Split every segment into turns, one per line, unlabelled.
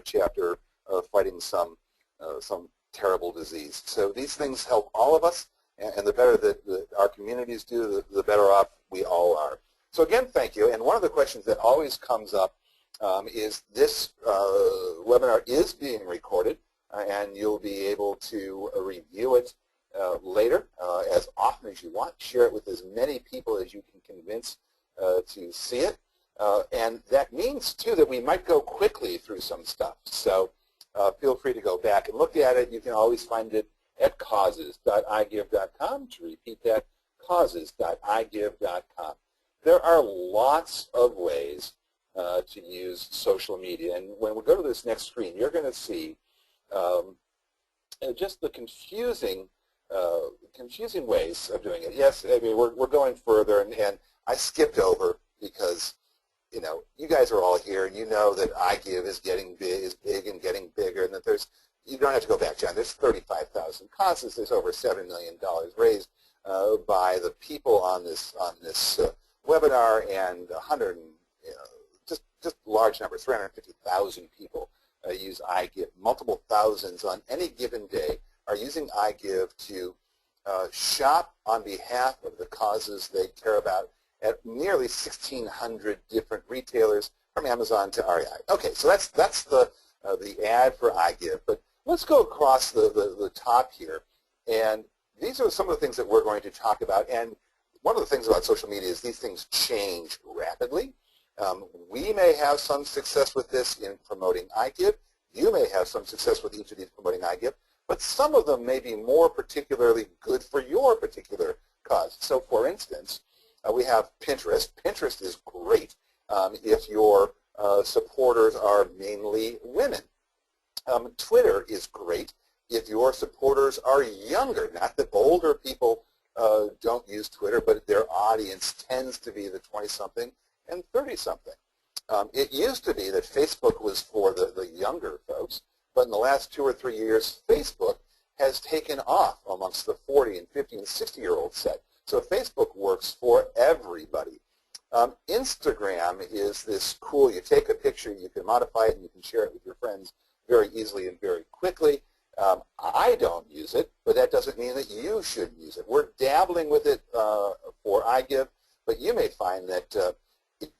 chapter fighting some terrible disease. So these things help all of us, and the better that our communities do, the better off we all are. So again, thank you. And one of the questions that always comes up is this webinar is being recorded, and you'll be able to review it later as often as you want. Share it with as many people as you can convince to see it. And that means, too, that we might go quickly through some stuff. So feel free to go back and look at it. You can always find it at causes.igive.com. To repeat that, causes.igive.com. There are lots of ways to use social media. And when we go to this next screen, you're going to see just the confusing ways of doing it. Yes, I mean, we're going further, and I skipped over because, you know, you guys are all here, and you know that iGive is getting big and getting bigger, and that you don't have to go back, John. There's 35,000 causes. There's over $7 million raised by the people on this webinar, and just large numbers, 350,000 people use iGive. Multiple thousands on any given day are using iGive to shop on behalf of the causes they care about at nearly 1,600 different retailers, from Amazon to REI. Okay, so that's the ad for iGive. But let's go across the top here, and these are some of the things that we're going to talk about. And one of the things about social media is these things change rapidly. We may have some success with this in promoting iGive. You may have some success with each of these promoting iGive, but some of them may be more particularly good for your particular cause. So, for instance, we have Pinterest. Pinterest is great if your supporters are mainly women. Twitter is great if your supporters are younger. Not that older people don't use Twitter, but their audience tends to be the 20-something and 30-something. It used to be that Facebook was for the younger folks, but in the last 2 or 3 years, Facebook has taken off amongst the 40 and 50 and 60-year-old set. So Facebook works for everybody. Instagram is this cool, you take a picture, you can modify it, and you can share it with your friends very easily and very quickly. I don't use it, but that doesn't mean that you should use it. We're dabbling with it for iGive, but you may find that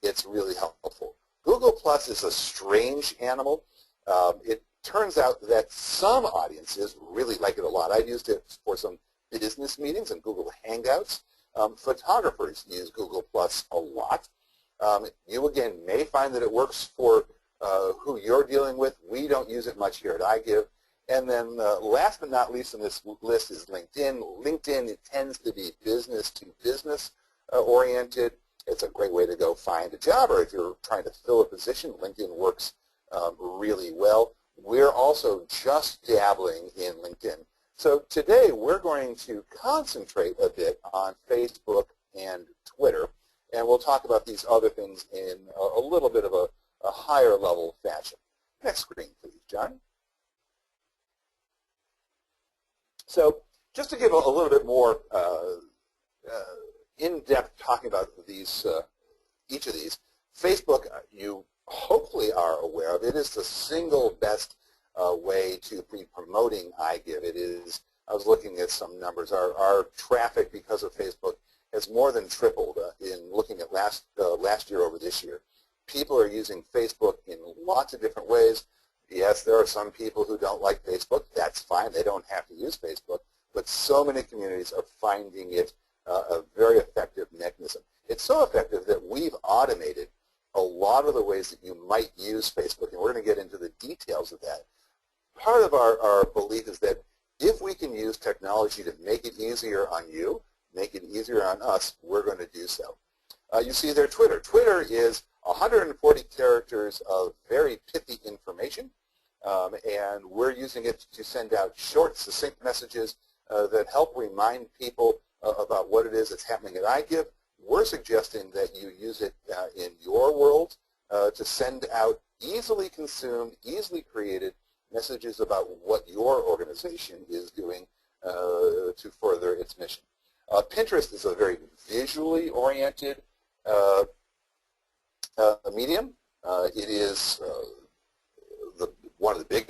it's really helpful. Google Plus is a strange animal. It turns out that some audiences really like it a lot. I've used it for some business meetings and Google Hangouts. Photographers use Google Plus a lot. You, again, may find that it works for who you're dealing with. We don't use it much here at iGive. And then last but not least on this list is LinkedIn. LinkedIn, it tends to be business-to-business oriented. It's a great way to go find a job, or if you're trying to fill a position, LinkedIn works really well. We're also just dabbling in LinkedIn. So today we're going to concentrate a bit on Facebook and Twitter, and we'll talk about these other things in a little bit of a higher level fashion. Next screen, please, John. So just to give a little bit more in-depth talking about these, each of these, Facebook, you hopefully are aware of. It is the single best way to be promoting iGive. It is, I was looking at some numbers, our traffic because of Facebook has more than tripled in looking at last year over this year. People are using Facebook in lots of different ways. Yes, there are some people who don't like Facebook. That's fine. They don't have to use Facebook. But so many communities are finding it a very effective mechanism. It's so effective that we've automated a lot of the ways that you might use Facebook, and we're going to get into the details of that. Part of our belief is that if we can use technology to make it easier on you, make it easier on us, we're going to do so. You see there Twitter. Twitter is 140 characters of very pithy information, and we're using it to send out short, succinct messages that help remind people about what it is that's happening at iGive. We're suggesting that you use it in your world to send out easily consumed, easily created messages about what your organization is doing to further its mission. Pinterest is a very visually oriented medium. It is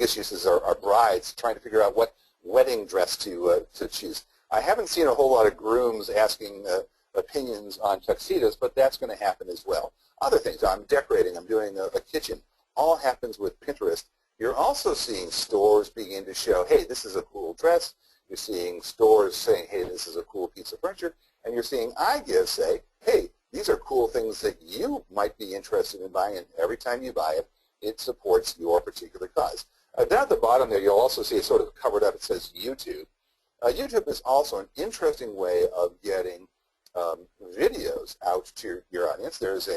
biggest uses are brides trying to figure out what wedding dress to choose. I haven't seen a whole lot of grooms asking opinions on tuxedos, but that's going to happen as well. Other things, I'm decorating, I'm doing a kitchen, all happens with Pinterest. You're also seeing stores begin to show, hey, this is a cool dress. You're seeing stores saying, hey, this is a cool piece of furniture. And you're seeing iGive say, hey, these are cool things that you might be interested in buying, and every time you buy it, it supports your particular cause. Down at the bottom there, you'll also see it sort of covered up. It says YouTube. YouTube is also an interesting way of getting videos out to your audience. There's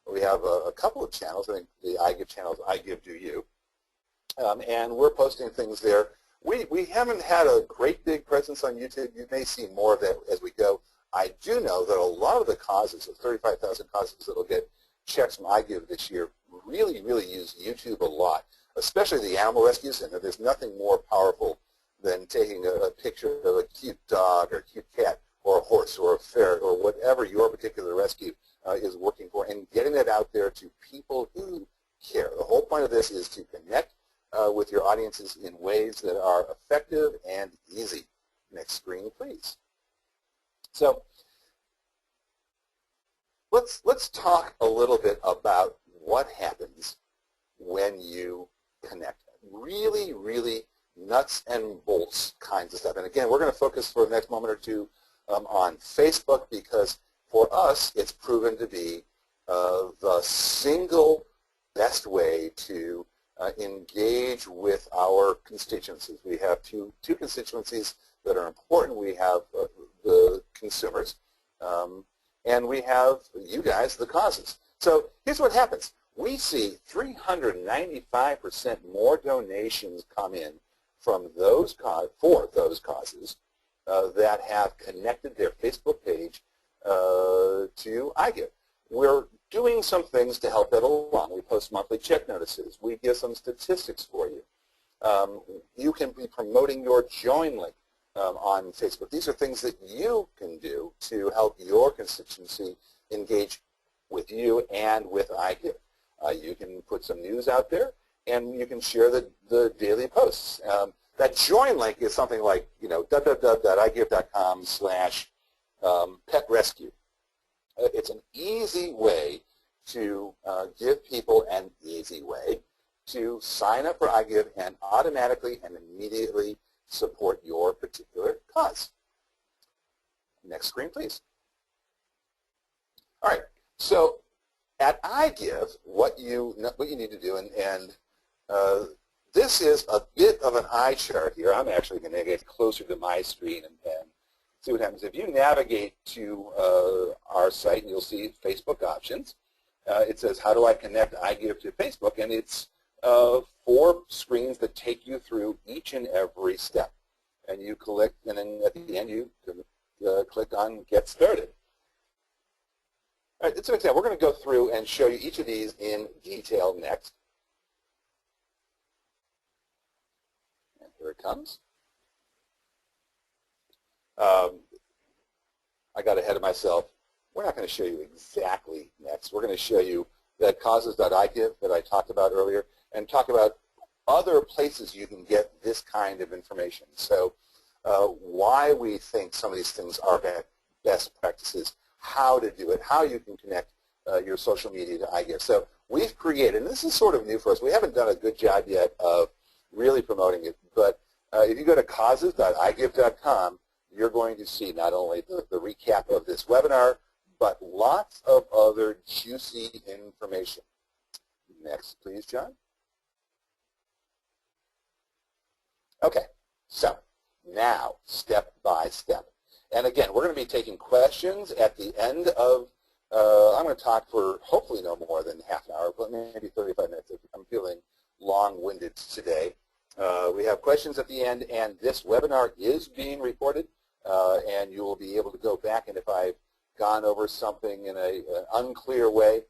we have a couple of channels. I think the iGive channel is iGive Do You. And we're posting things there. We haven't had a great big presence on YouTube. You may see more of that as we go. I do know that a lot of the causes, the 35,000 causes that will get checks from iGive this year, really use YouTube a lot, especially the animal rescues. And there's nothing more powerful than taking a picture of a cute dog or a cute cat or a horse or a ferret or whatever your particular rescue is working for, and getting it out there to people who care. The whole point of this is to connect with your audiences in ways that are effective and easy. Next screen, please. So let's talk a little bit about what happens when you connect. Really nuts and bolts kinds of stuff. And again, we're going to focus for the next moment or two on Facebook, because for us it's proven to be the single best way to engage with our constituencies. We have two constituencies that are important. We have the consumers, and we have you guys, the causes. So here's what happens. We see 395% more donations come in from those for those causes that have connected their Facebook page to iGive. We're doing some things to help that along. We post monthly check notices. We give some statistics for you. You can be promoting your join link on Facebook. These are things that you can do to help your constituency engage with you and with iGive. You can put some news out there, and you can share the daily posts. That join link is something like, www.igive.com/petrescue. It's an easy way to give people an easy way to sign up for iGive and automatically and immediately support your particular cause. Next screen, please. All right. So at iGive, what you need to do, and this is a bit of an eye chart here. I'm actually going to get closer to my screen and see what happens. If you navigate to our site, you'll see Facebook options. It says, how do I connect iGive to Facebook? And it's 4 screens that take you through each and every step. And you click, and then at the end you click on Get Started. All right, it's an example. We're going to go through and show you each of these in detail next. And here it comes. I got ahead of myself. We're not going to show you exactly next. We're going to show you that causes.igive that I talked about earlier, and talk about other places you can get this kind of information. So why we think some of these things are best practices, how to do it, how you can connect your social media to iGive. So we've created, and this is sort of new for us, we haven't done a good job yet of really promoting it, but if you go to causes.igive.com, you're going to see not only the recap of this webinar, but lots of other juicy information. Next, please, John. Okay, so now, step by step. And again, we're going to be taking questions at the end of, I'm going to talk for hopefully no more than half an hour, but maybe 35 minutes if I'm feeling long-winded today. We have questions at the end, and this webinar is being recorded, and you will be able to go back, and if I've gone over something in an unclear way,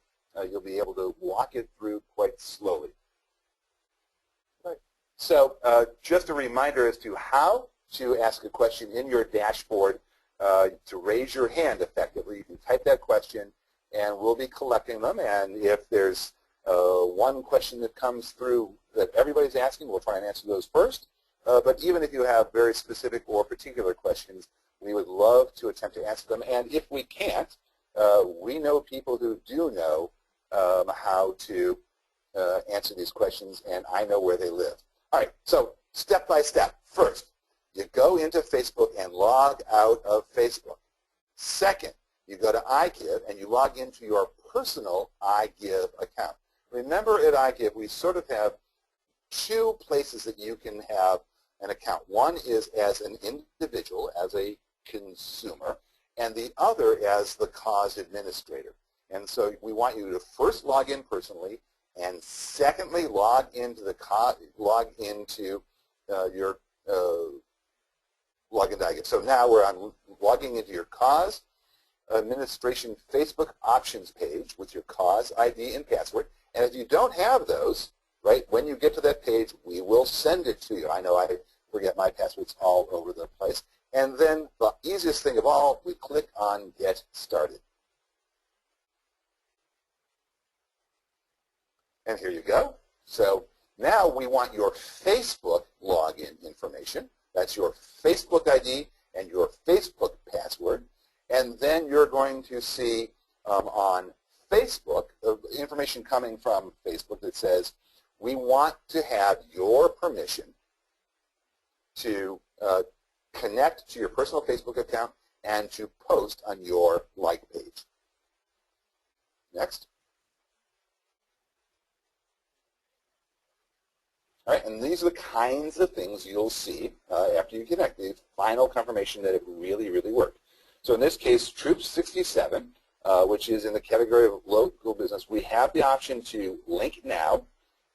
you'll be able to walk it through quite slowly. Right. So just a reminder as to how to ask a question in your dashboard to raise your hand effectively. You can type that question, and we'll be collecting them, and if there's One question that comes through that everybody's asking, we'll try and answer those first. But even if you have very specific or particular questions, we would love to attempt to answer them. And if we can't, we know people who do know how to answer these questions, and I know where they live. All right, so step by step. First, you go into Facebook and log out of Facebook. Second, you go to iGive and you log into your personal iGive account. Remember, at iGive, we sort of have two places that you can have an account. One is as an individual, as a consumer, and the other as the cause administrator. And so we want you to first log in personally, and secondly, log into your log into iGive. So now I'm logging into your cause administration Facebook options page with your cause ID and password. And if you don't have those, right, when you get to that page, we will send it to you. I know I forget my passwords all over the place. And then the easiest thing of all, we click on Get Started. And here you go. So now we want your Facebook login information. That's your Facebook ID and your Facebook password. And then you're going to see on Facebook information coming from Facebook that says, we want to have your permission to connect to your personal Facebook account and to post on your like page. Next. All right, and these are the kinds of things you'll see after you connect, the final confirmation that it really, really worked. So in this case, Troop 67, which is in the category of local business, we have the option to link now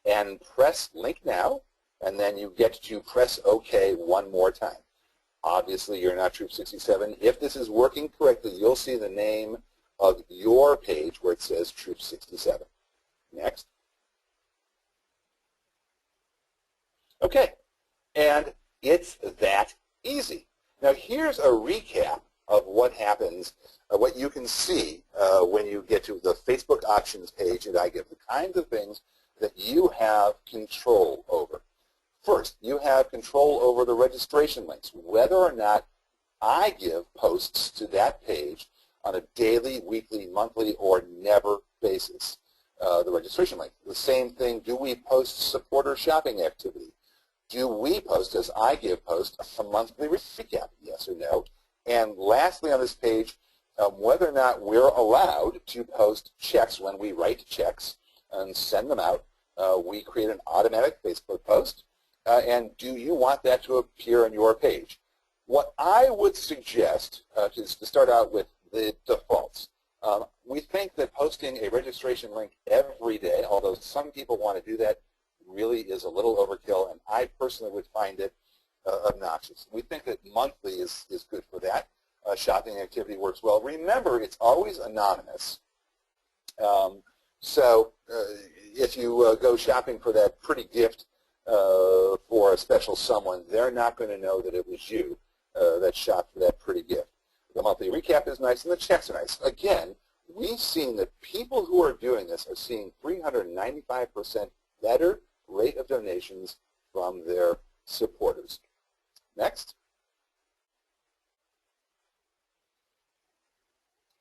and press link now, and then you get to press OK one more time. Obviously, you're not Troop 67. If this is working correctly, you'll see the name of your page where it says Troop 67. Next. Okay, and it's that easy. Now here's a recap of what happens, what you can see when you get to the Facebook options page at iGive, the kinds of things that you have control over. First, you have control over the registration links, whether or not iGive posts to that page on a daily, weekly, monthly, or never basis. The registration link. The same thing, do we post supporter shopping activity? Do we post, as iGive post, a monthly recap, yes or no? And lastly on this page, whether or not we're allowed to post checks when we write checks and send them out. We create an automatic Facebook post. And do you want that to appear on your page? What I would suggest is to start out with the defaults. We think that posting a registration link every day, although some people want to do that, really is a little overkill, and I personally would find it obnoxious. We think that monthly is good for that. Shopping activity works well. Remember, it's always anonymous. So if you go shopping for that pretty gift for a special someone, they're not going to know that it was you that shopped for that pretty gift. The monthly recap is nice, and the checks are nice. Again, we've seen that people who are doing this are seeing 395% better rate of donations from their supporters. Next.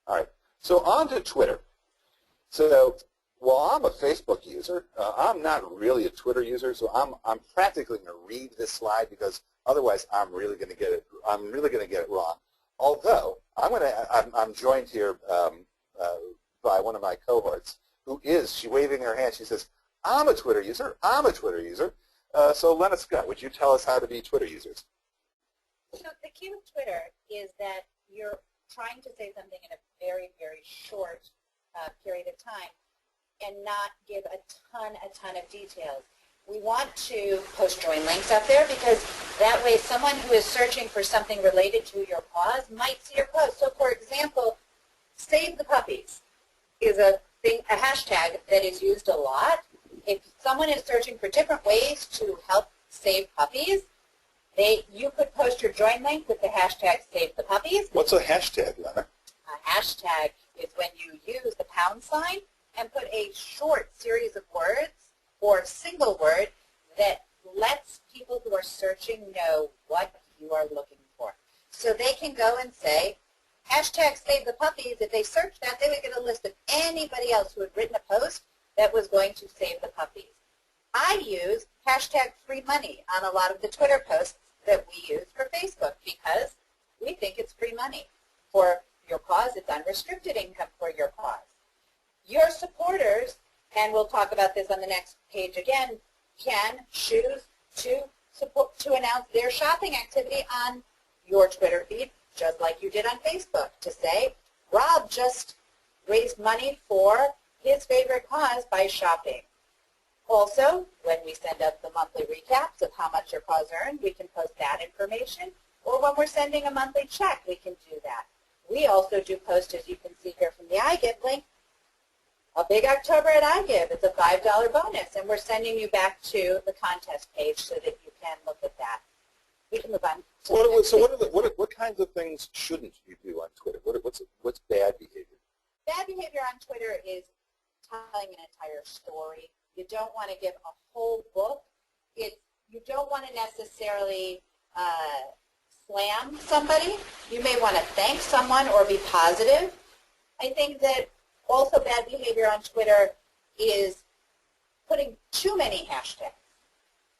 All right, so on to Twitter. So while I'm a Facebook user, I'm not really a Twitter user, so I'm practically going to read this slide because otherwise I'm really going to get it. I'm really going to get it wrong. Although I'm joined here by one of my cohorts who is, she waving her hand. She says, "I'm a Twitter user. I'm a Twitter user." So Lena Scott, would you tell us how to be Twitter users?
So the key with Twitter is that you're trying to say something in a very, very short period of time and not give a ton of details. We want to post join links out there because that way someone who is searching for something related to your cause might see your post. So for example, Save the Puppies is a hashtag that is used a lot. If someone is searching for different ways to help save puppies, you could post your join link with the hashtag Save the Puppies.
What's a hashtag, Lena?
A hashtag is when you use the pound sign and put a short series of words or a single word that lets people who are searching know what you are looking for. So they can go and say, hashtag save the puppies. If they search that, they would get a list of anybody else who had written a post that was going to save the puppies. I use hashtag free money on a lot of the Twitter posts that we use for Facebook because we think it's free money. For your cause, it's unrestricted income for your cause. Your supporters, and we'll talk about this on the next page again, can choose to announce their shopping activity on your Twitter feed, just like you did on Facebook, to say, Rob just raised money for his favorite cause by shopping. Also, when we send out the monthly recaps of how much your cause earned, we can post that information. Or when we're sending a monthly check, we can do that. We also do post, as you can see here from the iGive link, a big October at iGive. It's a $5 bonus, and we're sending you back to the contest page so that you can look at that. We can move on.
What kinds of things shouldn't you do on Twitter? What's bad behavior?
Bad behavior on Twitter is telling an entire story. You don't want to give a whole book. You don't want to necessarily slam somebody. You may want to thank someone or be positive. I think that also bad behavior on Twitter is putting too many hashtags.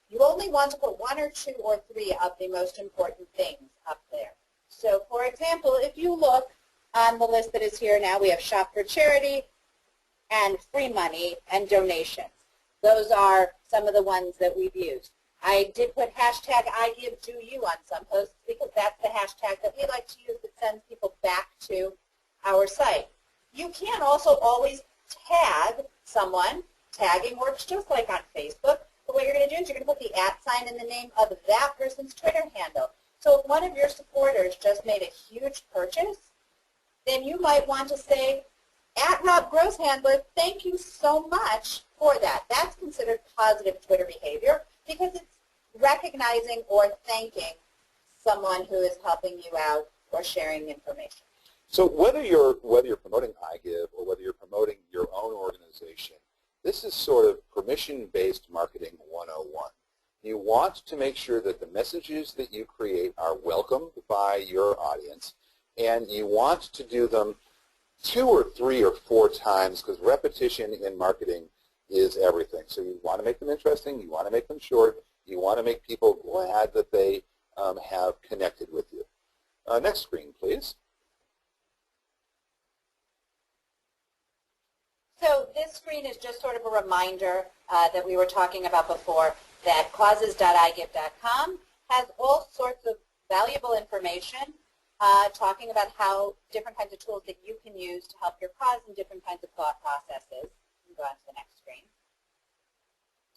You only want to put 1 or 2 or 3 of the most important things up there. So, for example, if you look on the list that is here now, we have Shop for Charity and free money and donations. Those are some of the ones that we've used. I did put hashtag iGiveDoYou on some posts because that's the hashtag that we like to use that sends people back to our site. You can also always tag someone. Tagging works just like on Facebook. But what you're going to do is you're going to put the @ in the name of that person's Twitter handle. So if one of your supporters just made a huge purchase, then you might want to say, @RobGrosshandler, thank you so much for that. That's considered positive Twitter behavior because it's recognizing or thanking someone who is helping you out or sharing information.
So whether you're promoting iGive or whether you're promoting your own organization, this is sort of permission-based marketing 101. You want to make sure that the messages that you create are welcomed by your audience, and you want to do them 2 or 3 or 4 times because repetition in marketing is everything. So you want to make them interesting, you want to make them short, you want to make people glad that they have connected with you. Next screen, please.
So this screen is just sort of a reminder that we were talking about before that causes.igive.com has all sorts of valuable information talking about how different kinds of tools that you can use to help your cause and different kinds of thought processes. You can go on to the next screen.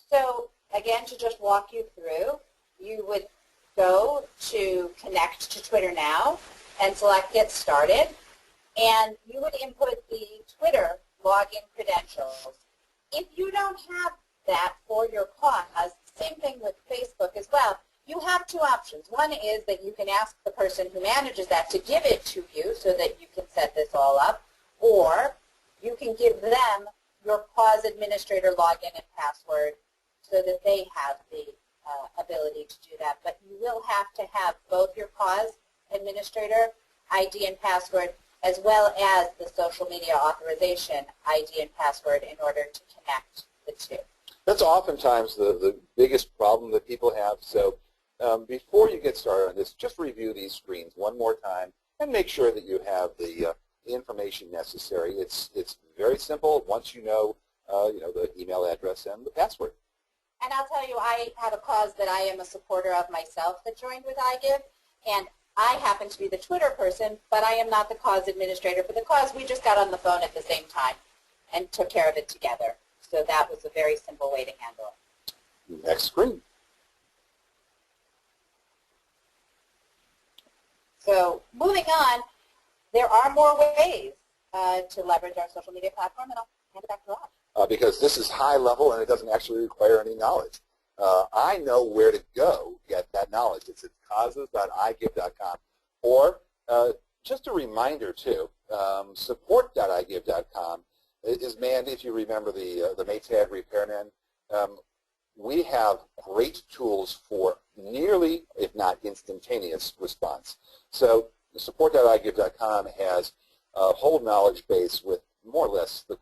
So again, to just walk you through, you would go to connect to Twitter now and select Get Started, and you would input the Twitter login credentials. If you don't have that for your cause, same thing with Facebook as well, you have 2 options. One is that you can ask the person who manages that to give it to you so that you can set this all up, or you can give them your cause administrator login and password so that they have the ability to do that. But you will have to have both your cause administrator ID and password as well as the social media authorization ID and password in order to connect the 2.
That's oftentimes the biggest problem that people have. So before you get started on this, just review these screens one more time and make sure that you have the information necessary. It's very simple once you know the email address and the password.
And I'll tell you, I have a cause that I am a supporter of myself that joined with iGive, and I happen to be the Twitter person, but I am not the cause administrator for the cause. We just got on the phone at the same time and took care of it together. So that was a very simple way to handle it.
Next screen.
So moving on, there are more ways to leverage our social media platform, and I'll hand it back to Rob.
Because this is high level and it doesn't actually require any knowledge. I know where to go get that knowledge. It's at causes.igive.com. Or just a reminder too, support.igive.com is manned, if you remember the Maytag repairman. We have great tools for nearly, if not instantaneous, response. So support.igive.com has a whole knowledge base with more or less the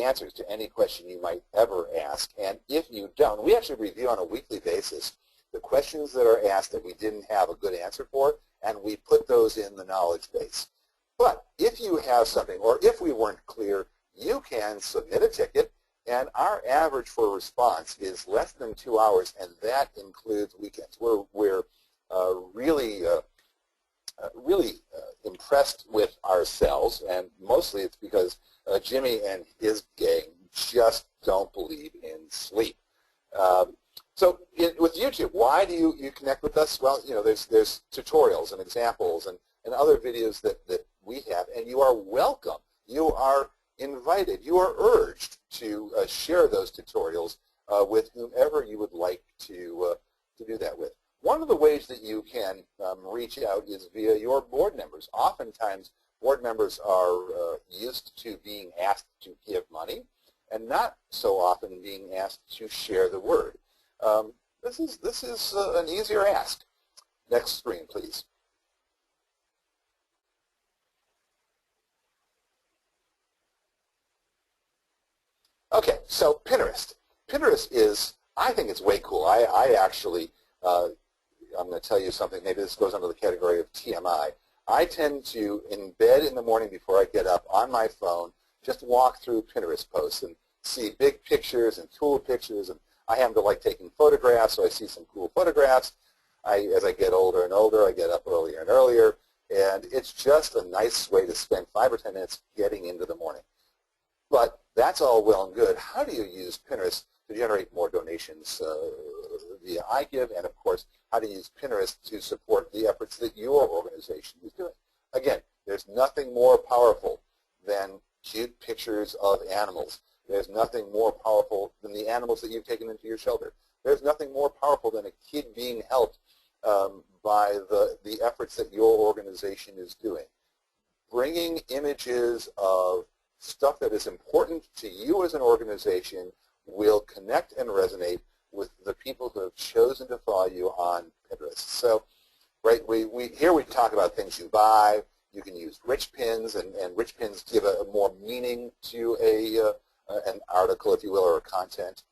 answers to any question you might ever ask. And if you don't, we actually review on a weekly basis the questions that are asked that we didn't have a good answer for, and we put those in the knowledge base. But if you have something, or if we weren't clear, you can submit a ticket, and our average for response is less than 2 hours, and that includes weekends. We're really impressed with ourselves, and mostly it's because Jimmy and his gang just don't believe in sleep. So with YouTube, why do you connect with us? Well, there's tutorials and examples and other videos that we have, and you are welcome. You are invited. You are urged to share those tutorials with whomever you would like to do that with. One of the ways that you can reach out is via your board members. Oftentimes, board members are used to being asked to give money, and not so often being asked to share the word. This is an easier ask. Next screen, please. Okay, so Pinterest. Pinterest is, I think it's way cool. I actually, I'm going to tell you something, maybe this goes under the category of TMI. I tend to, in bed in the morning before I get up, on my phone, just walk through Pinterest posts and see big pictures and cool pictures. And I happen to like taking photographs, so I see some cool photographs. As I get older and older, I get up earlier and earlier. And it's just a nice way to spend 5 or 10 minutes getting into the morning. But that's all well and good. How do you use Pinterest to generate more donations via iGive? And, of course, how to use Pinterest to support the efforts that your organization is doing? Again, there's nothing more powerful than cute pictures of animals. There's nothing more powerful than the animals that you've taken into your shelter. There's nothing more powerful than a kid being helped by the efforts that your organization is doing. Bringing images of stuff that is important to you as an organization will connect and resonate with the people who have chosen to follow you on Pinterest. So, right, here we talk about things you buy. You can use rich pins, and rich pins give a more meaning to an article, if you will, or a content.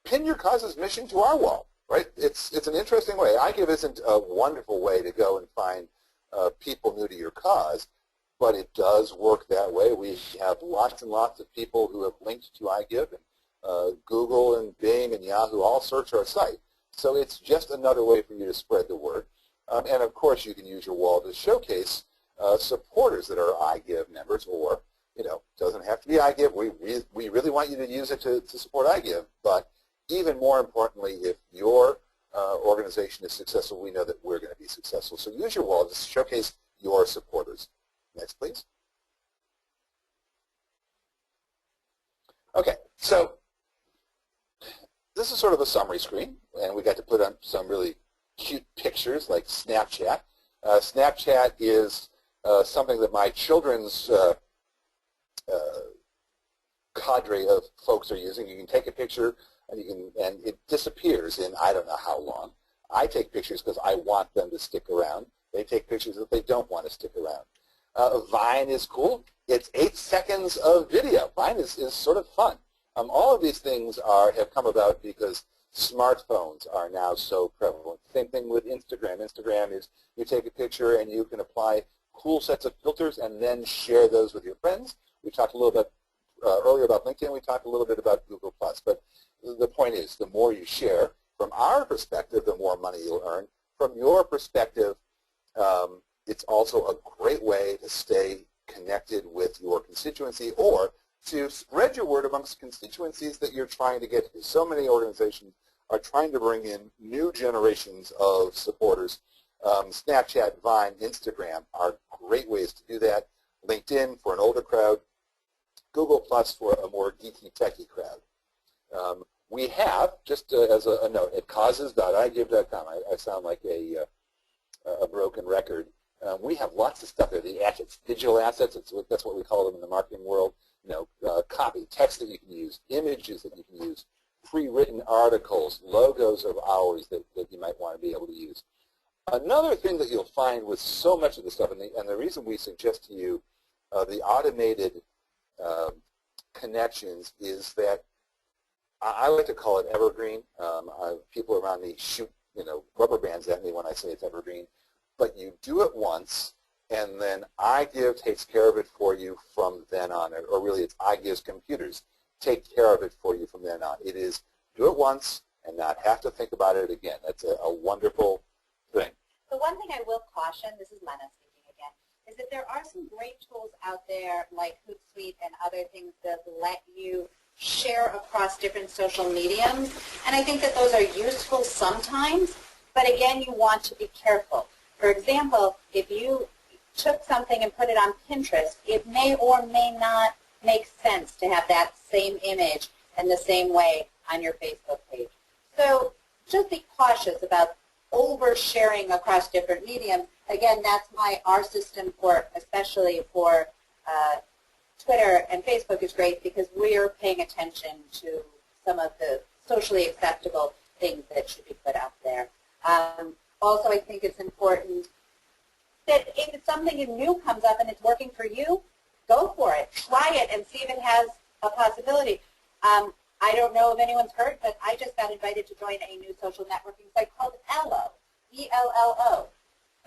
Pin your cause's mission to our wall, right? It's an interesting way. iGive isn't a wonderful way to go and find people new to your cause, but it does work that way. We have lots and lots of people who have linked to iGive, and Google and Bing and Yahoo all search our site. So it's just another way for you to spread the word. And of course, you can use your wall to showcase supporters that are iGive members, or, doesn't have to be iGive. We really want you to use it to support iGive, but even more importantly, if your organization is successful, we know that we're going to be successful. So use your wall to showcase your supporters. Next, please. Okay, so this is sort of a summary screen, and we got to put on some really cute pictures like Snapchat. Snapchat is something that my children's cadre of folks are using. You can take a picture and it disappears in I don't know how long. I take pictures because I want them to stick around. They take pictures that they don't want to stick around. Vine is cool. It's 8 seconds of video. Vine is sort of fun. All of these things have come about because smartphones are now so prevalent. Same thing with Instagram. Instagram is you take a picture and you can apply cool sets of filters and then share those with your friends. We talked a little bit earlier about LinkedIn. We talked a little bit about Google+. But the point is, the more you share, from our perspective, the more money you'll earn. From your perspective, it's also a great way to stay connected with your constituency or to spread your word amongst constituencies that you're trying to get to. So many organizations are trying to bring in new generations of supporters. Snapchat, Vine, Instagram are great ways to do that. LinkedIn for an older crowd. Google Plus for a more geeky, techie crowd. We have, just as a note, at causes.igive.com, I sound like a broken record. We have lots of stuff there. The assets, digital assets, that's what we call them in the marketing world. Copy, text that you can use, images that you can use, pre-written articles, logos of ours that you might want to be able to use. Another thing that you'll find with so much of this stuff, and the reason we suggest to you the automated connections is that I like to call it evergreen. People around me shoot rubber bands at me when I say it's evergreen. But you do it once, and then iGive takes care of it for you from then on. Or really, it's iGive's computers take care of it for you from then on. It is do it once and not have to think about it again. That's a wonderful thing.
The one thing I will caution, this is Lena speaking again, is that there are some great tools out there like Hootsuite and other things that let you share across different social mediums. And I think that those are useful sometimes, but again, you want to be careful. For example, if you took something and put it on Pinterest, it may or may not make sense to have that same image in the same way on your Facebook page. So just be cautious about oversharing across different mediums. Again, that's why our system especially for Twitter and Facebook is great, because we're paying attention to some of the socially acceptable things that should be put out there. Also, I think it's important that if something new comes up and it's working for you, go for it. Try it and see if it has a possibility. I don't know if anyone's heard, but I just got invited to join a new social networking site called Ello, E-L-L-O.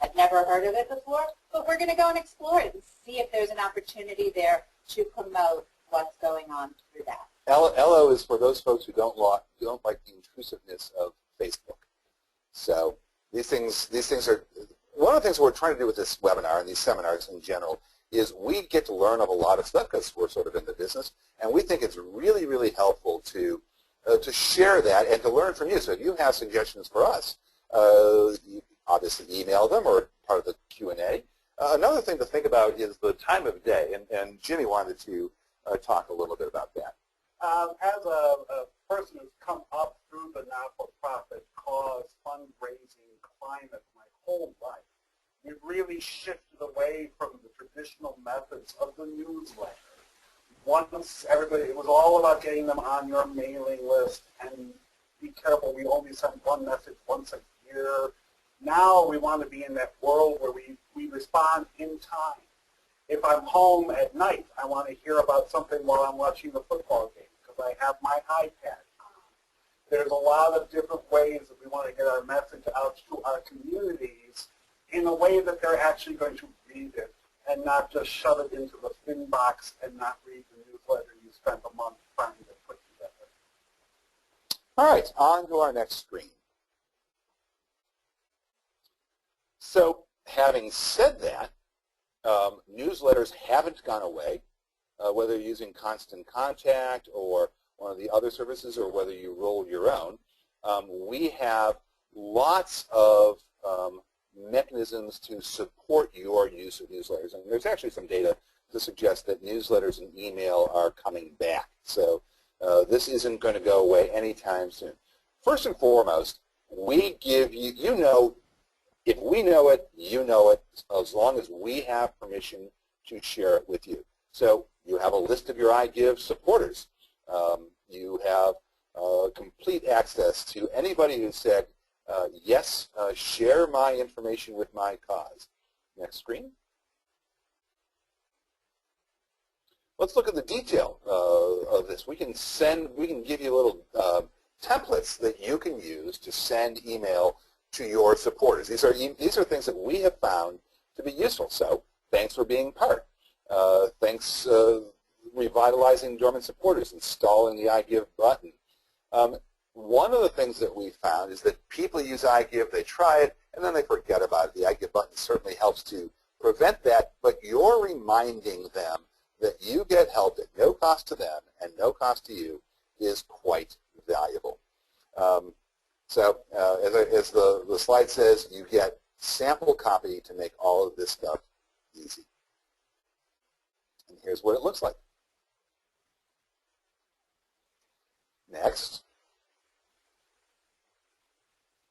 I've never heard of it before, but we're going to go and explore it and see if there's an opportunity there to promote what's going on through that.
Ello is for those folks who don't like the intrusiveness of Facebook. So these things are, one of the things we're trying to do with this webinar and these seminars in general is we get to learn of a lot of stuff because we're sort of in the business, and we think it's really, really helpful to share that and to learn from you. So if you have suggestions for us, you obviously email them or part of the Q&A. Another thing to think about is the time of day, and Jimmy wanted to talk a little bit about that.
As a person who's come up through the not-for-profit cause fundraising climate my whole life, we've really shifted away from the traditional methods of the newsletter. Once everybody, it was all about getting them on your mailing list, and be careful, we only send one message once a year. Now we want to be in that world where we respond in time. If I'm home at night, I want to hear about something while I'm watching the football game because I have my iPad on. There's a lot of different ways that we want to get our message out to our communities in a way that they're actually going to read it and not just shove it into the spin box and not read the newsletter you spent a month trying to put together.
All right, on to our next screen. So having said that, newsletters haven't gone away, whether you're using Constant Contact or one of the other services or whether you roll your own. We have lots of mechanisms to support your use of newsletters. And there's actually some data to suggest that newsletters and email are coming back. So this isn't going to go away anytime soon. First and foremost, we give you, if we know it, you know it, as long as we have permission to share it with you. So you have a list of your iGive supporters. You have complete access to anybody who said, yes, share my information with my cause. Next screen. Let's look at the detail of this. We can give you little templates that you can use to send email to your supporters. These are things that we have found to be useful. So thanks for being part. Thanks revitalizing dormant supporters, installing the iGive button. One of the things that we found is that people use iGive, they try it, and then they forget about it. The iGive button certainly helps to prevent that, but you're reminding them that you get help at no cost to them and no cost to you is quite valuable. So as the slide says, you get sample copy to make all of this stuff easy. And here's what it looks like. Next.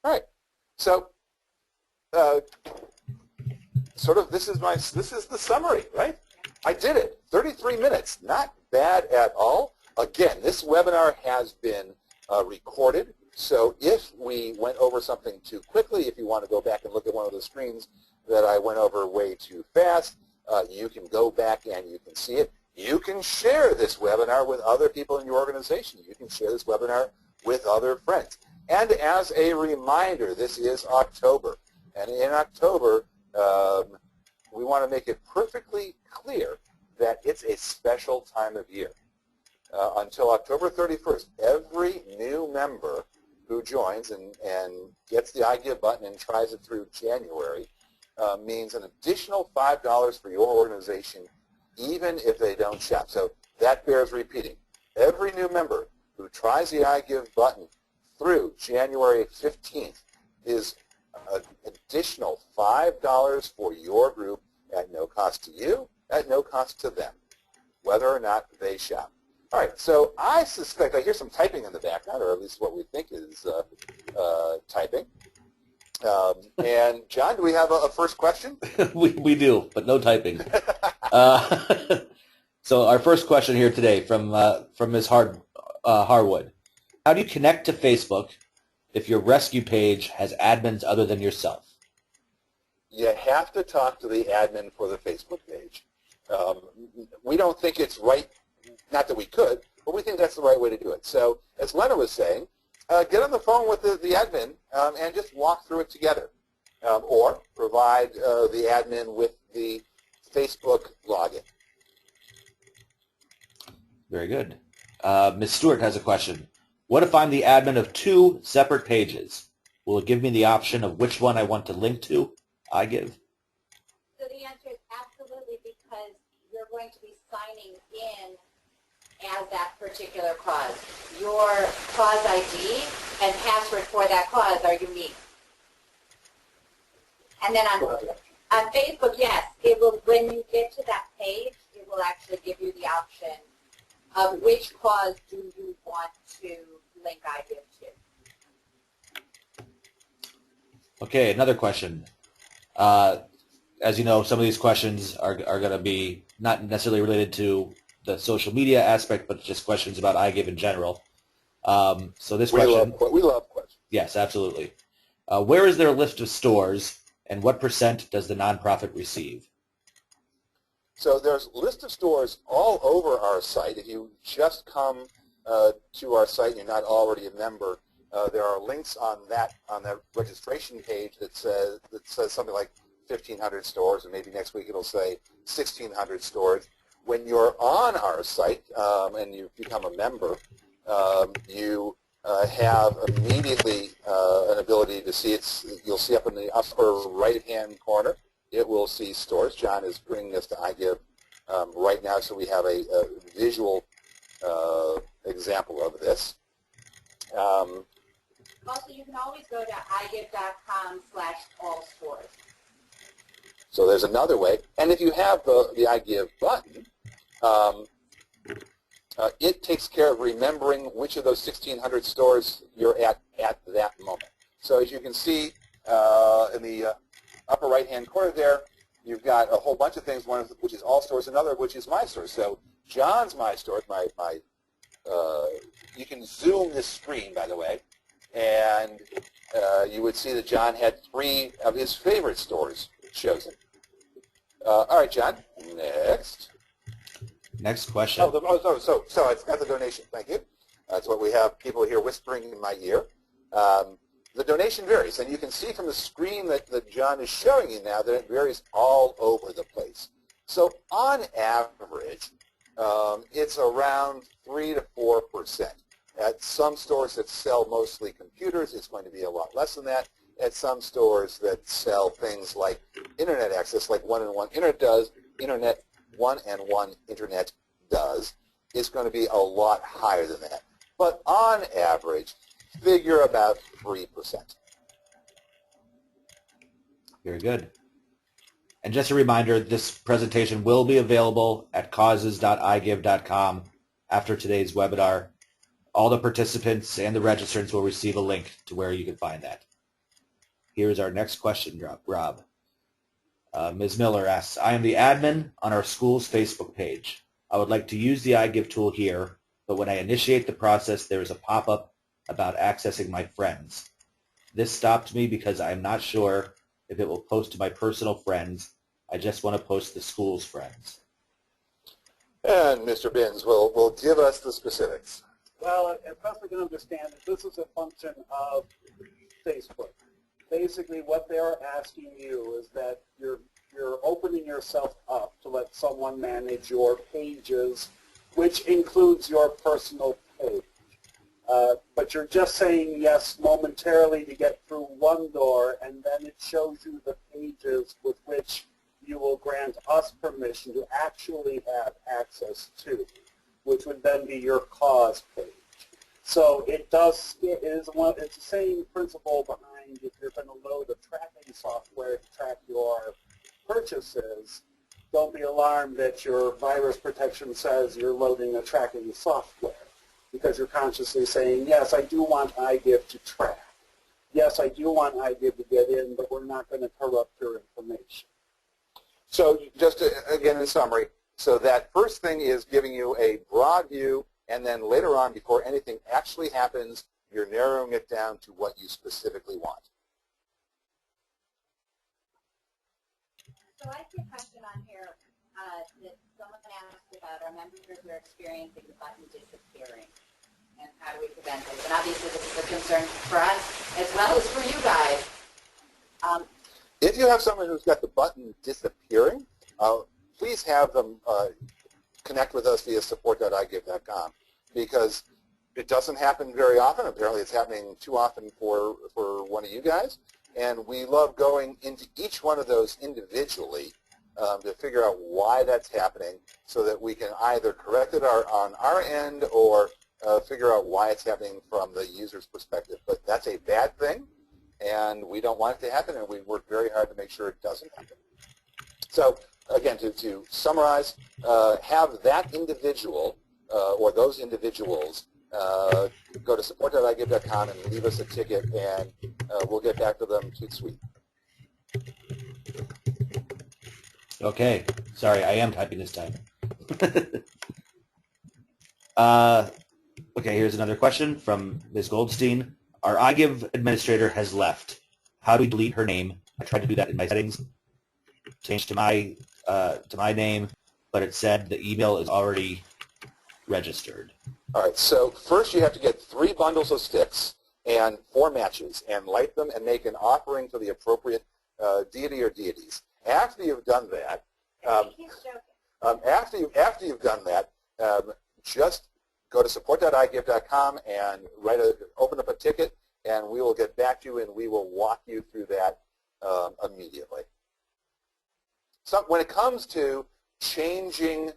All right. So this is the summary, right? I did it. 33 minutes, not bad at all. Again, this webinar has been recorded, so if we went over something too quickly, if you want to go back and look at one of the screens that I went over way too fast, you can go back and you can see it. You can share this webinar with other people in your organization. You can share this webinar with other friends. And as a reminder, this is October. And in October, we want to make it perfectly clear that it's a special time of year. Until October 31st, every new member who joins and gets the iGive button and tries it through January means an additional $5 for your organization, even if they don't shop. So that bears repeating. Every new member who tries the iGive button through January 15th is an additional $5 for your group at no cost to you, at no cost to them, whether or not they shop. All right, so I suspect I hear some typing in the background, or at least what we think is typing. And John, do we have a first question?
we do, but no typing. So our first question here today from Ms. Harwood. How do you connect to Facebook if your rescue page has admins other than yourself?
You have to talk to the admin for the Facebook page. We don't think it's right, not that we could, but we think that's the right way to do it. So as Lena was saying, get on the phone with the admin and just walk through it together. Or provide the admin with the Facebook login.
Very good. Ms. Stewart has a question. What if I'm the admin of two separate pages? Will it give me the option of which one I want to link to iGive?
So the answer is absolutely, because you're going to be signing in as that particular cause. Your cause ID and password for that cause are unique. And then on Facebook, yes, it will. When you get to that page, it will actually give you the option of which cause do you want to link iGive to.
Okay, another question. As you know, some of these questions are going to be not necessarily related to the social media aspect, but just questions about iGive in general. So this question...
We love questions.
Yes, absolutely. Where is there a list of stores, and what % does the nonprofit receive?
So there's a list of stores all over our site. If you just come to our site and you're not already a member, there are links on that registration page that says something like 1,500 stores, and maybe next week it'll say 1,600 stores. When you're on our site and you become a member, you have immediately an ability to see you'll see up in the upper right-hand corner, it will see stores. John is bringing us to iGive right now, so we have a visual example of this.
Also, you can always go to igive.com/allstores.
So there's another way. And if you have the iGive button, it takes care of remembering which of those 1,600 stores you're at that moment. So as you can see in the upper right-hand corner there, you've got a whole bunch of things, one of which is all stores, another which is my store. So John's my store, you can zoom this screen, by the way, and you would see that John had 3 of his favorite stores chosen. All right, John, next.
Next question.
So I've got the donation. Thank you. That's what we have people here whispering in my ear. The donation varies, and you can see from the screen that John is showing you now that it varies all over the place. So on average, it's around 3 to 4%. At some stores that sell mostly computers, it's going to be a lot less than that. At some stores that sell things like internet access, like One-and-One Internet does, One-and-One Internet does, it's going to be a lot higher than that. But on average, figure about 3%.
Very good. And just a reminder, this presentation will be available at causes.igive.com after today's webinar. All the participants and the registrants will receive a link to where you can find that. Here's our next question, Rob. Ms. Miller asks, I am the admin on our school's Facebook page. I would like to use the iGive tool here, but when I initiate the process, there is a pop-up about accessing my friends. This stopped me because I am not sure if it will post to my personal friends. I just want to post the school's friends.
And Mr. Binns will give us the specifics.
Well, as best I can understand it, this is a function of Facebook. Basically, what they're asking you is that you're opening yourself up to let someone manage your pages, which includes your personal page. But you're just saying yes momentarily to get through one door, and then it shows you the pages with which you will grant us permission to actually have access to, which would then be your cause page. So it's the same principle behind if you're going to load a tracking software to track your purchases. Don't be alarmed that your virus protection says you're loading a tracking software, because you're consciously saying, yes, I do want iGive to track. Yes, I do want iGive to get in, but we're not going to corrupt your information.
So just again in summary, so that first thing is giving you a broad view, and then later on, before anything actually happens, you're narrowing it down to what you specifically want.
So I see a question on here that someone asked about our members who are experiencing the button disappearing, and how do we prevent this? And obviously this is a concern for us as well as for you guys.
If you have someone who's got the button disappearing, please have them connect with us via support.igive.com, because it doesn't happen very often. Apparently it's happening too often for one of you guys, and we love going into each one of those individually to figure out why that's happening, so that we can either correct it on our end or figure out why it's happening from the user's perspective. But that's a bad thing, and we don't want it to happen, and we work very hard to make sure it doesn't happen. So again, to summarize, have that individual or those individuals go to support.igive.com and leave us a ticket, and we'll get back to them toot sweet.
Okay. Sorry, I am typing this time. Okay, here's another question from Ms. Goldstein. Our iGive administrator has left. How do we delete her name? I tried to do that in my settings, changed to my name, but it said the email is already registered.
All right, so first you have to get 3 bundles of sticks and 4 matches and light them and make an offering to the appropriate deity or deities. After you've done that, after you've done that, just go to support.igive.com and open up a ticket, and we will get back to you and we will walk you through that immediately. So when it comes to changing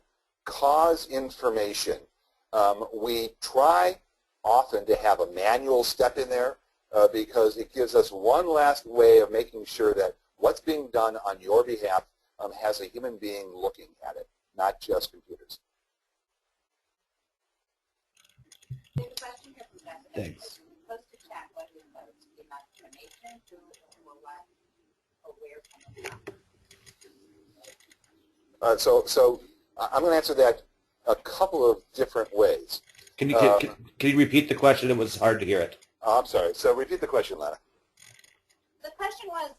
cause information, we try often to have a manual step in there because it gives us one last way of making sure that what's being done on your behalf has a human being looking at it, not just computers.
There's a question here from Jessica.
Thanks.
Post to chat, what is the amount of information, who or what, or where?
So I'm going to answer that a couple of different ways.
Can you repeat the question? It was hard to hear it.
Oh, I'm sorry. So repeat the question, Lana.
The question was,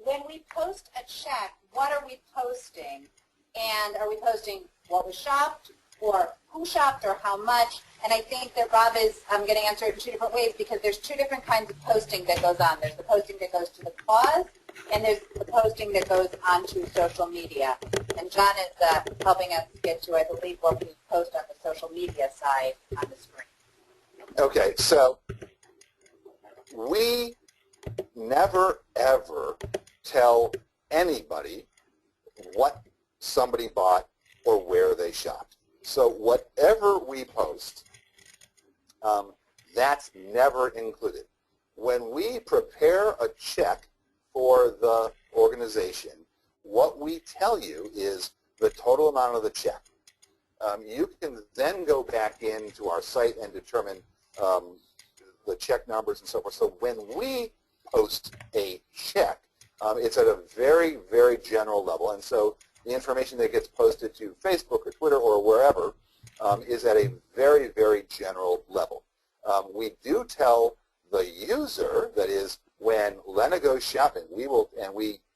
when we post a check, what are we posting? And are we posting what was shopped, or who shopped, or how much? And I think that Rob is going to answer it in 2 different ways, because there's 2 different kinds of posting that goes on. There's the posting that goes to the cause, and there's the posting that goes onto social media. And John is helping us get to, I believe, what we post on the social media side on the screen.
Okay, so we never, ever tell anybody what somebody bought or where they shopped. So whatever we post, that's never included. When we prepare a check for the organization, what we tell you is the total amount of the check. You can then go back into our site and determine the check numbers and so forth. So when we post a check, It's at a very, very general level, and so the information that gets posted to Facebook or Twitter or wherever is at a very, very general level. We do tell the user, that is, when Lena goes shopping, we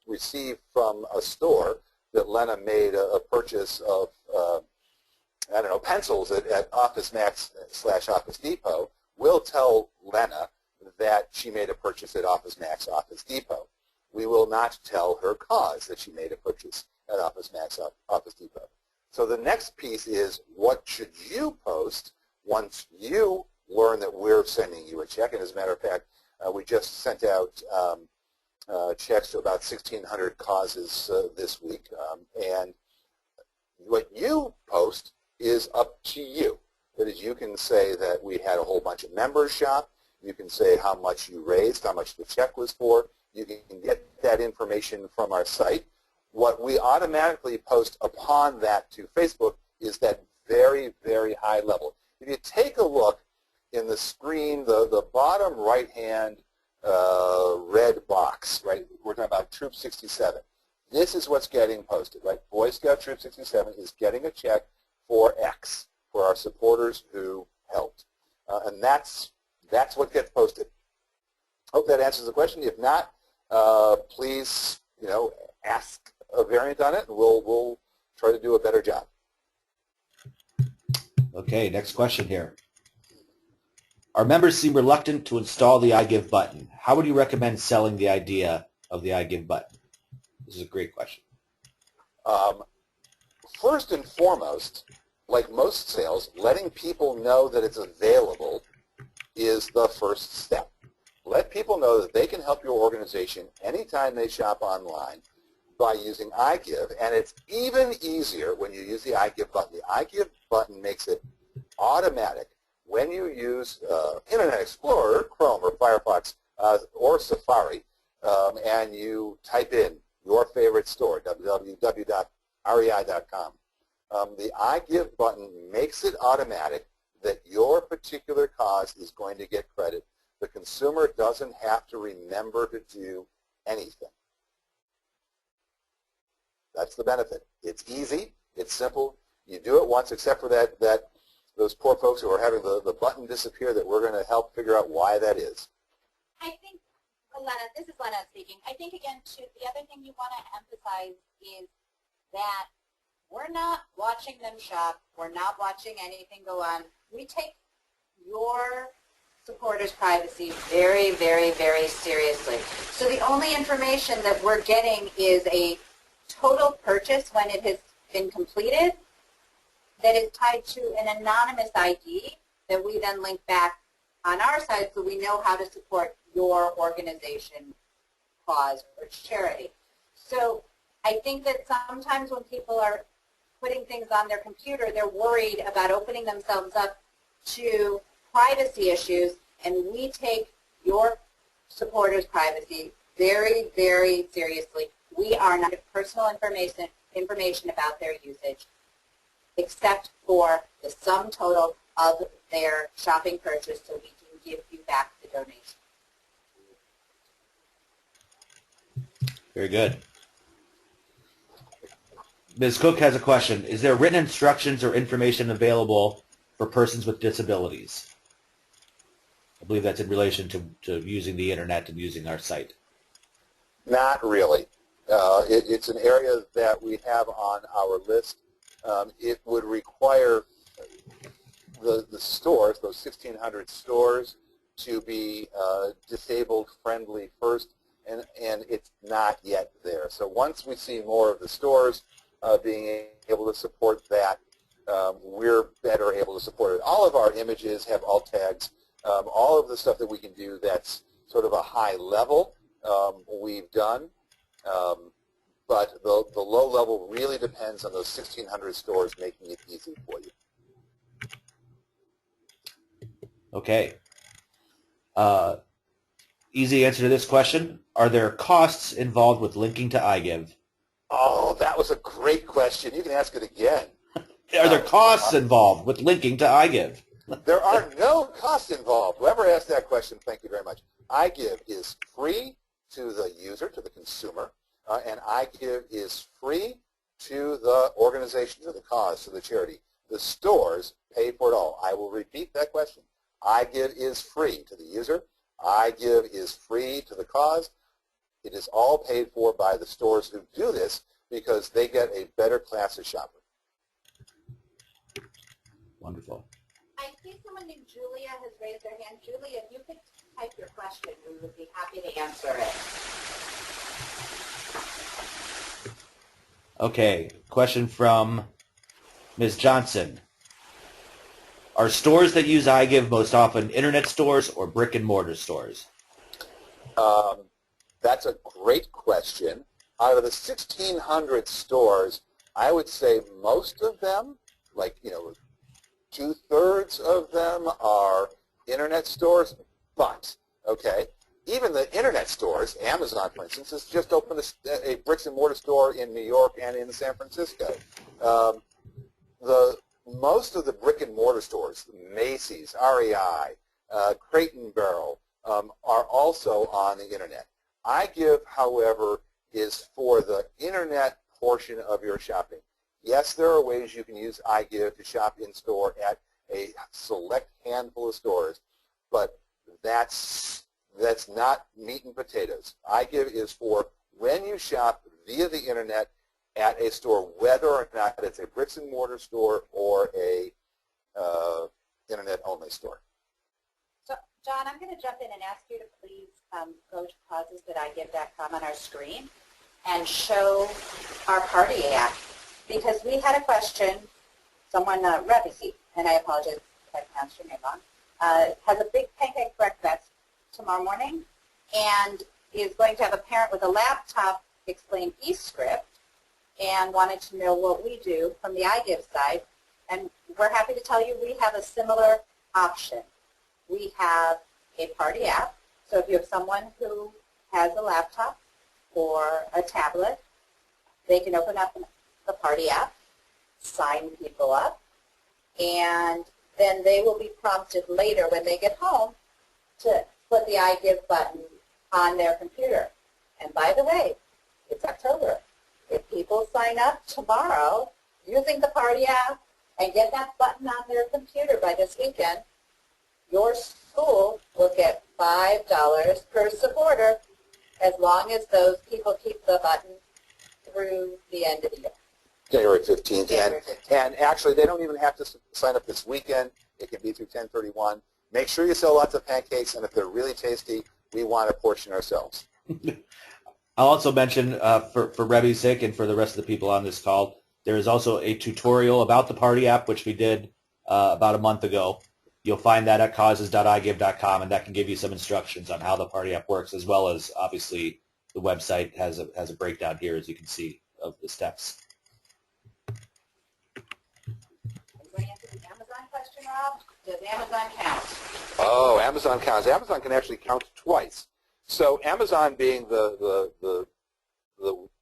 receive from a store that Lena made a purchase of, I don't know, pencils at Office Max / Office Depot. We'll tell Lena that she made a purchase at Office Max Office Depot. We will not tell her cause that she made a purchase at Office Max Office Depot. So the next piece is, what should you post once you learn that we're sending you a check? And as a matter of fact, we just sent out checks to about 1,600 causes this week. And what you post is up to you. That is, you can say that we had a whole bunch of members shop. You can say how much you raised, how much the check was for. You can get that information from our site. What we automatically post upon that to Facebook is that very, very high level. If you take a look in the screen, the bottom right-hand red box, right? We're talking about Troop 67. This is what's getting posted, right? Boy Scout Troop 67 is getting a check for X, for our supporters who helped. And that's what gets posted. Hope that answers the question. If not, please, ask a variant on it, and we'll try to do a better job.
Okay, next question here. Our members seem reluctant to install the iGive button. How would you recommend selling the idea of the iGive button? This is a great question.
First and foremost, like most sales, letting people know that it's available is the first step. Let people know that they can help your organization anytime they shop online by using iGive, and it's even easier when you use the iGive button. The iGive button makes it automatic when you use Internet Explorer, Chrome, or Firefox, or Safari, and you type in your favorite store, www.rei.com. The iGive button makes it automatic that your particular cause is going to get credit. The consumer doesn't have to remember to do anything. That's the benefit. It's easy. It's simple. You do it once, except for those poor folks who are having the button disappear, that we're going to help figure out why that is.
I think, Lena, this is Lena speaking. I think, again, too, the other thing you want to emphasize is that we're not watching them shop. We're not watching anything go on. We take your supporters' privacy very, very, very seriously. So the only information that we're getting is a total purchase when it has been completed that is tied to an anonymous ID that we then link back on our side so we know how to support your organization, cause, or charity. So I think that sometimes when people are putting things on their computer, they're worried about opening themselves up to privacy issues, and we take your supporters' privacy very, very seriously. We are not personal information about their usage, except for the sum total of their shopping purchase, so we can give you back the donation.
Very good. Ms. Cook has a question. Is there written instructions or information available for persons with disabilities? I believe that's in relation to using the internet and using our site.
Not really. It's an area that we have on our list. It would require the stores, those 1,600 stores, to be disabled friendly first, and it's not yet there. So once we see more of the stores being able to support that, we're better able to support it. All of our images have alt tags. All of the stuff that we can do that's sort of a high level we've done. But the low level really depends on those 1,600 stores making it easy for you.
Okay. Easy answer to this question. Are there costs involved with linking to iGive?
Oh, that was a great question. You can ask it again.
Are there costs involved with linking to iGive?
There are no costs involved. Whoever asked that question, thank you very much. iGive is free to the user, to the consumer, and iGive is free to the organization, to the cause, to the charity. The stores pay for it all. I will repeat that question. iGive is free to the user. iGive is free to the cause. It is all paid for by the stores who do this because they get a better class of shopper.
Wonderful.
I think someone named Julia has raised their hand. Julia, if you could type your question, we would be happy to answer it.
Okay, question from Ms. Johnson. Are stores that use iGive most often internet stores or brick and mortar stores?
That's a great question. Out of the 1,600 stores, I would say most of them, like, two-thirds of them are internet stores, but, okay, even the internet stores, Amazon, for instance, has just opened a bricks and mortar store in New York and in San Francisco. Most of the brick and mortar stores, Macy's, REI, Crate and Barrel, are also on the internet. iGive, however, is for the internet portion of your shopping. Yes, there are ways you can use iGive to shop in-store at a select handful of stores, but that's not meat and potatoes. iGive is for when you shop via the internet at a store, whether or not it's a bricks and mortar store or a internet-only store.
So, John, I'm going to jump in and ask you to please go to causes.igive.com on our screen and show our party app. Because we had a question, someone, Rebby, and I apologize if I pronounced your name wrong, has a big pancake breakfast tomorrow morning and is going to have a parent with a laptop explain eScript and wanted to know what we do from the iGive side. And we're happy to tell you we have a similar option. We have a party app. So if you have someone who has a laptop or a tablet, they can open up the party app, sign people up, and then they will be prompted later when they get home to put the iGive button on their computer. And by the way, it's October. If people sign up tomorrow using the party app and get that button on their computer by this weekend, your school will get $5 per supporter as long as those people keep the button through the end of the year.
January 15th.
January 15th.
And actually, they don't even have to sign up this weekend. It can be through 10/31. Make sure you sell lots of pancakes, and if they're really tasty, we want a portion ourselves.
I'll also mention, for Rebby's sake and for the rest of the people on this call, there is also a tutorial about the party app, which we did about a month ago. You'll find that at causes.igive.com, and that can give you some instructions on how the party app works, as well as, obviously, the website has a breakdown here, as you can see, of the steps.
Going into the Amazon question, Rob, does Amazon count?
Oh, Amazon counts. Amazon can actually count twice. So Amazon, being the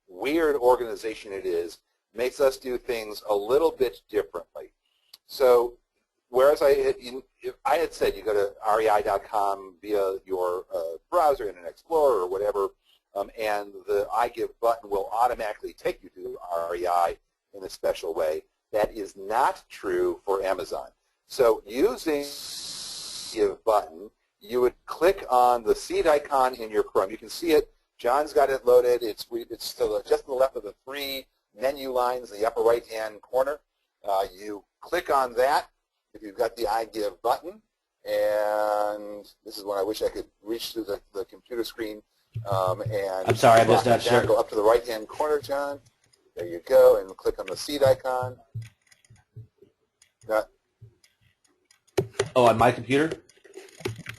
weird organization it is, makes us do things a little bit differently. So whereas I had said you go to rei.com via your browser, Internet Explorer, or whatever, and the iGive button will automatically take you to REI in a special way. That is not true for Amazon. So using the Give button, you would click on the seed icon in your Chrome. You can see it. John's got it loaded. It's still just to the left of the three menu lines in the upper right-hand corner. You click on that if you've got the iGive button, and this is when I wish I could reach through the computer screen. And
I'm sorry, I was not sure.
Go up to the right-hand corner, John. There you go, and click on the seed icon.
Oh, on my computer?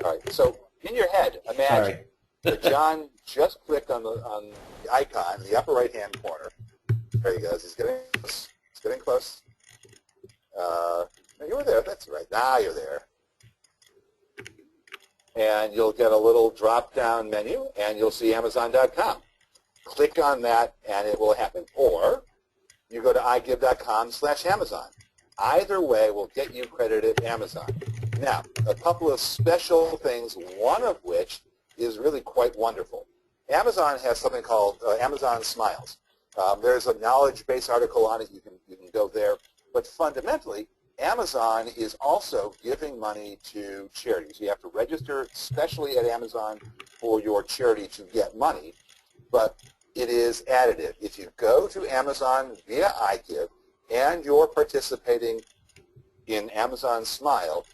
All right. So in your head, imagine that John just clicked on the icon in the upper right-hand corner. There he goes. He's getting close. He's getting close. You were there. That's right. Now you're there. And you'll get a little drop-down menu, and you'll see Amazon.com. Click on that, and it will happen. Or you go to igive.com/Amazon. Either way will get you credited Amazon. Now, a couple of special things, one of which is really quite wonderful. Amazon has something called Amazon Smiles. There's a knowledge-based article on it. You can go there. But fundamentally, Amazon is also giving money to charities. You have to register specially at Amazon for your charity to get money, but it is additive. If you go to Amazon via iGive and you're participating in Amazon Smile,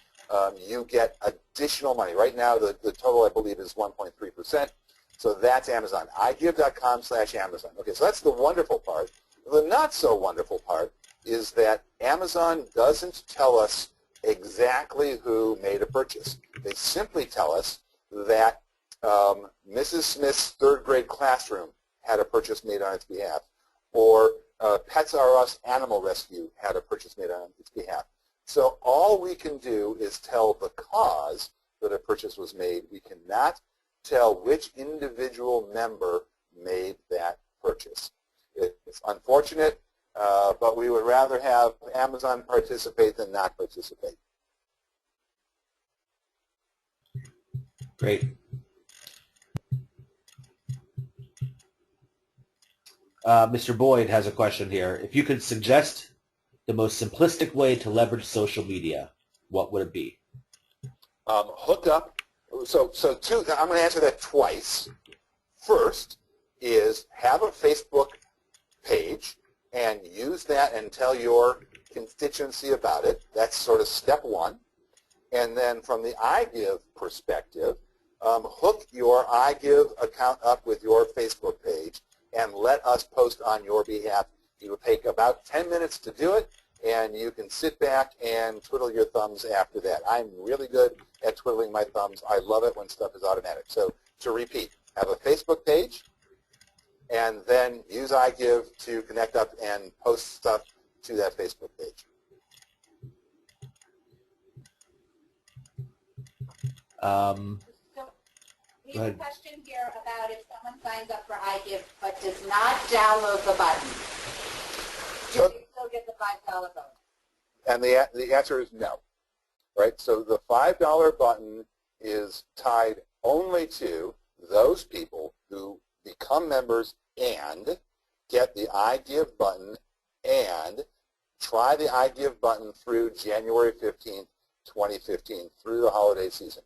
you get additional money. Right now, the total, I believe, is 1.3%. So that's Amazon. iGive.com/Amazon. Okay, so that's the wonderful part. The not-so-wonderful part is that Amazon doesn't tell us exactly who made a purchase. They simply tell us that Mrs. Smith's third-grade classroom had a purchase made on its behalf, or Pets R Us Animal Rescue had a purchase made on its behalf. So all we can do is tell the cause that a purchase was made. We cannot tell which individual member made that purchase. It's unfortunate, but we would rather have Amazon participate than not participate.
Great. Mr. Boyd has a question here. If you could suggest the most simplistic way to leverage social media, what would it be?
Hook up. So I'm going to answer that twice. First is have a Facebook page and use that and tell your constituency about it. That's sort of step one. And then from the iGive perspective, hook your iGive account up with your Facebook page and let us post on your behalf. It will take about 10 minutes to do it, and you can sit back and twiddle your thumbs after that. I'm really good at twiddling my thumbs. I love it when stuff is automatic. So to repeat, have a Facebook page, and then use iGive to connect up and post stuff to that Facebook page.
So we have a question here about if someone signs up for iGive but does not download the button, do they still get the $5 bonus?
And the answer is no. Right? So the $5 button is tied only to those people who become members and get the iGive button and try the iGive button through January 15th, 2015, through the holiday season.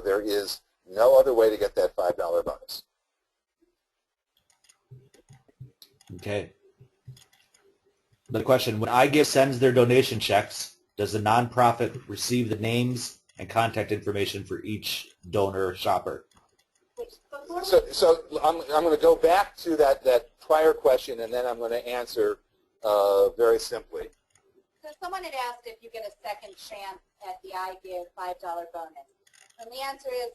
There is no other way to get that $5 bonus.
Okay. The question, when iGive sends their donation checks, does the nonprofit receive the names and contact information for each donor shopper?
So I'm going to go back to that prior question, and then I'm going to answer very simply.
So someone had asked if you get a second chance at the iGive $5 bonus. And the answer is,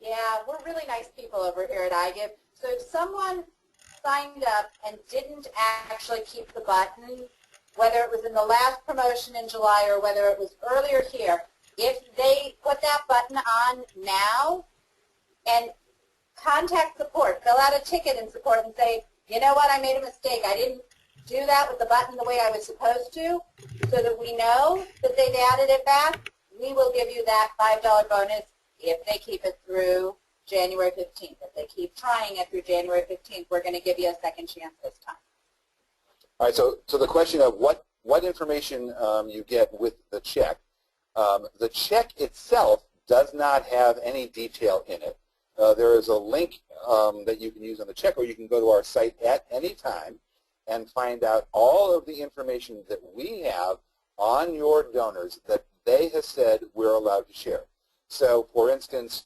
yeah, we're really nice people over here at iGive. So if someone signed up and didn't actually keep the button, whether it was in the last promotion in July or whether it was earlier here, if they put that button on now and contact support, fill out a ticket in support and say, you know what, I made a mistake. I didn't do that with the button the way I was supposed to, so that we know that they've added it back, we will give you that $5 bonus if they keep it through January 15th. If they keep trying it through January 15th, we're going to give you a second chance this time.
All right, so the question of what information you get with the check. The check itself does not have any detail in it. There is a link that you can use on the check, or you can go to our site at any time and find out all of the information that we have on your donors that they have said we're allowed to share. So, for instance,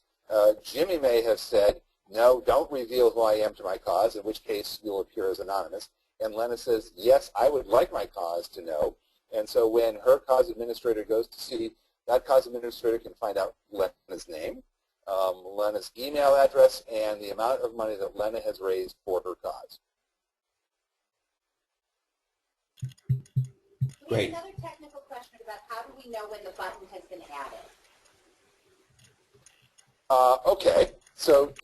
Jimmy may have said, no, don't reveal who I am to my cause, in which case you'll appear as anonymous. And Lena says, yes, I would like my cause to know. And so when her cause administrator goes to see, that cause administrator can find out Lena's name, Lena's email address, and the amount of money that Lena has raised for her cause.
We have another technical question about how do we know when the button has been added?
Okay, so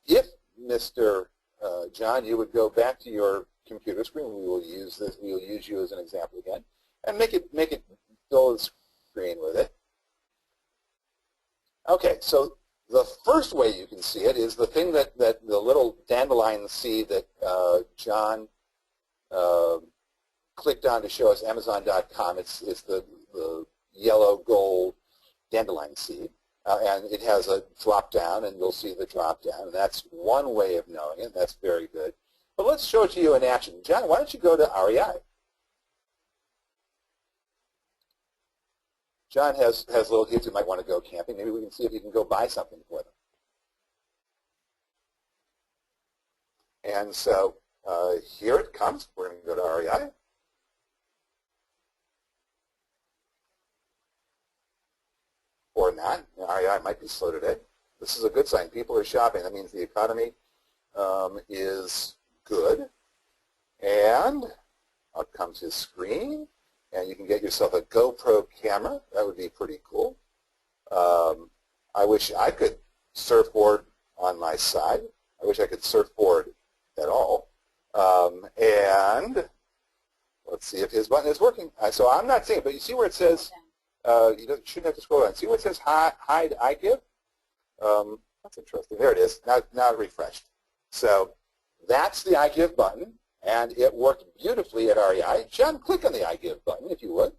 if Mr. John, you would go back to your computer screen. We will use this. We will use you as an example again, and make it fill the screen with it. Okay, so The first way you can see it is the thing that the little dandelion seed that John clicked on to show us, Amazon.com. It's the yellow gold dandelion seed. And it has a drop down, and you'll see the drop down. And that's one way of knowing it. That's very good. But let's show it to you in action. John, why don't you go to REI? John has little kids who might want to go camping. Maybe we can see if you can go buy something for them. And so here it comes. We're going to go to REI. Or not. REI might be slow today. This is a good sign. People are shopping. That means the economy is good. And out comes his screen. And you can get yourself a GoPro camera. That would be pretty cool. I wish I could surfboard on my side. I wish I could surfboard at all. And let's see if his button is working. So I'm not seeing it, but you see where it says, you shouldn't have to scroll down. See where it says hide iGive? That's interesting. There it is. Now it refreshed. So that's the iGive button. And it worked beautifully at REI. John, click on the iGive button, if you would.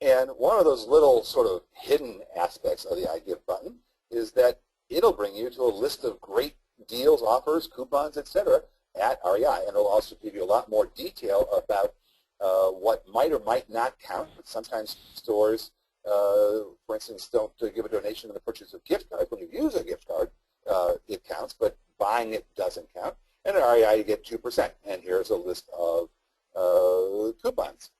And one of those little sort of hidden aspects of the iGive button is that it'll bring you to a list of great deals, offers, coupons, etc. at REI. And it'll also give you a lot more detail about what might or might not count. Sometimes stores, for instance, don't give a donation in the purchase of gift cards. When you use a gift card, it counts, but buying it doesn't count. And at REI, you get 2%. And here's a list of coupons.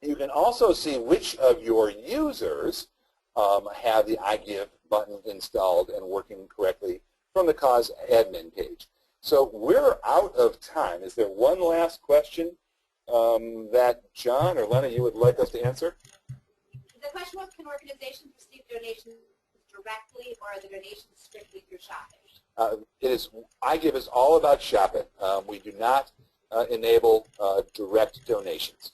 You can also see which of your users have the iGive button installed and working correctly from the cause admin page. So we're out of time. Is there one last question that John or Lena, you would like us to answer?
The question was, can organizations receive donations directly, or are the donations strictly through shopping?
iGive is all about shopping. We do not enable direct donations.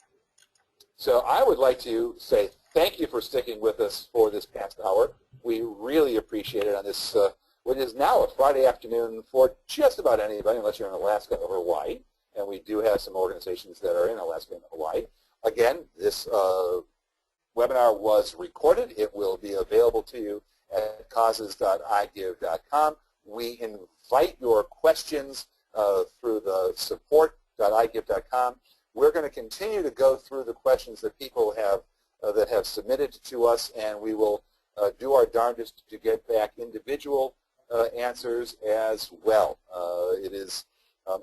So I would like to say thank you for sticking with us for this past hour. We really appreciate it on this, what is now a Friday afternoon for just about anybody, unless you're in Alaska or Hawaii. And we do have some organizations that are in Alaska and Hawaii. Again, this webinar was recorded. It will be available to you at causes.igive.com. We invite your questions through the support.igive.com. We're going to continue to go through the questions that people have that have submitted to us, and we will do our darndest to get back individual answers as well. It is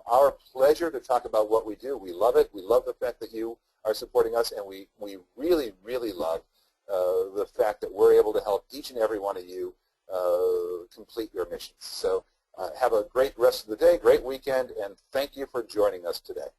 our pleasure to talk about what we do. We love it. We love the fact that you are supporting us, and we really, really love the fact that we're able to help each and every one of you complete your missions. So have a great rest of the day, great weekend, and thank you for joining us today.